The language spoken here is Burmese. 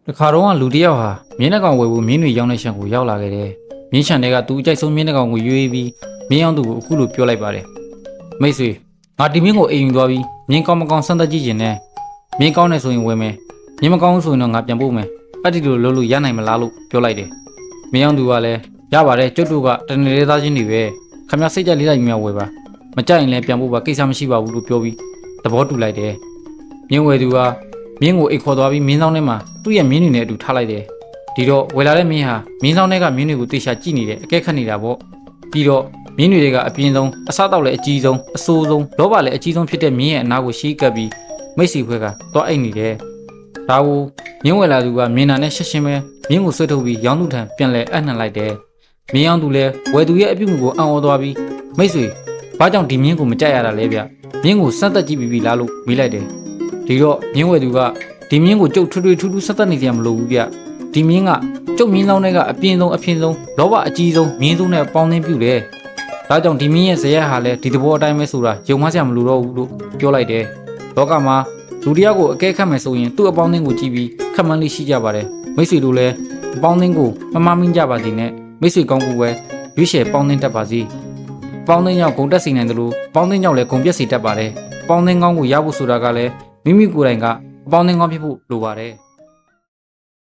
တခါတော့လူတယောက်ဟာမြင်းနှကောင်ဝယ်ဖို့မြင်းတွေရောင်းတဲ့ရှံကိုရောက်လာခဲ့တယ်။မြင်းချန်တွေကသူအကြိုက်ဆုံးမြင်းနှကောင်ကိုရွေးပြီးမြင်းရောင်းသူကိုအခုလိုပြောလိုက်ပါတယ်။မိတ်ဆွေငါဒီမြင်းကိုအိမ်ယူသွားပြီးမြင်းကောင်းမကောင်းစမ်းသပ်ကြည့်ခြင်းနဲ့မြင်းကောင်းနေဆိုရင်ဝယ်မယ်။မြင်းမကောင်းဆိုရင်တော့ငါပြန်ပို့မယ်။အဲ့ဒီလိုလုပ်လို့ရနိုင်မလားလို့ပြောလိုက်တယ်။မြင်းရောင်းသူကလည်းရပါတယ်ကျုပ်တို့ကတနေ့လေးသားချင်းတွေပဲ။ခမရစိတ်ကြလေးလိုက်မြဝယ်ပါ။မကြိုက်ရင်လည်းပြန်ပို့ပါကိစ္စမရှိပါဘူးလို့ပြောပြီးသဘောတူလိုက်တယ်။မြင်းဝယ်သူကမြင်းကိုအိတ်ခေါ်သွားပြီးမြင်းဆောင်ထဲမှာသူ့ရဲ့မြင်းတွေနဲ့အတူထားလိုက်တယ်ဒီတော့ဝယ်လာတဲ့မြင်းဟာမြင်းဆောင်ထဲကမြင်းတွေကိုတေချာကြည့်နေတယ်အကဲခတ်နေတာပေါ့ပြီးတော့မြင်းတွေကအပြင်းဆုံးအစားတောက်လည်းအကြီးဆုံးအဆိုးဆုံးလောဘလည်းအကြီးဆုံးဖြစ်တဲ့မြင်းရဲ့အနာကိုရှေးကပ်ပြီးမိတ်စီခွဲကသွားအိတ်နေတယ်ဒါကိုမြင်းဝယ်လာသူကမြင်တာနဲ့ရှက်ရှင်းပဲမြင်းကိုဆွဲထုတ်ပြီးရောင်းသူထံပြန်လဲအပ်နှံလိုက်တယ်မြင်းရောင်းသူလည်းဝယ်သူရဲ့အပြုအမူကိုအံ့ဩသွားပြီးမိတ်ဆွေဘာကြောင့်ဒီမြင်းကိုမကြိုက်ရတာလဲဗျမြင်းကိုစမ်းသက်ကြည့်ပြီးလားလို့မေးလိုက်တယ်ဒီတော့မြင်းဝယ်သူကဒီမြင်းကိုကျုပ်ထွေထူးဆက်သက်နေကြမလို့ဘူးဗျဒီမြင်းကကျုပ်မြင်းလောင်းတွေကအပြင်းဆုံးအဖြစ်ဆုံးလောဘအကြီးဆုံးမြင်းဆုံးနဲ့ပေါင်းသင်းပြုတယ်ဒါကြောင့်ဒီမြင်းရဲ့ဇယက်ဟာလည်းဒီတဘောအတိုင်းပဲဆိုတာယုံမှစရာမလိုတော့ဘူးလို့ပြောလိုက်တယ်လောကမှာလူတယောက်ကိုအကဲခတ်မယ်ဆိုရင်သူ့အပေါင်းအသင်းကိုကြည့်ပြီးခက်မှန်းလေးရှိကြပါတယ်မိတ်ဆွေတို့လည်းအပေါင်းအသင်းကိုမမမင်းကြပါစေနဲ့မိတ်ဆွေကောင်းကိုပဲရွေးချယ်ပေါင်းသင်းတတ်ပါစေပေါင်းသင်းကြောင့်ဂုံတက်စေနိုင်တယ်လို့ပေါင်းသင်းကြောင့်လည်းဂုံပြက်စေတတ်ပါတယ်ပေါင်းသင်းကောင်းကိုရဖို့ဆိုတာကလည်းမိမိကိုယ်တိုင်ကအပေါင်းအသင်းကောင်းဖြစ်ဖို့လိုပါတယ်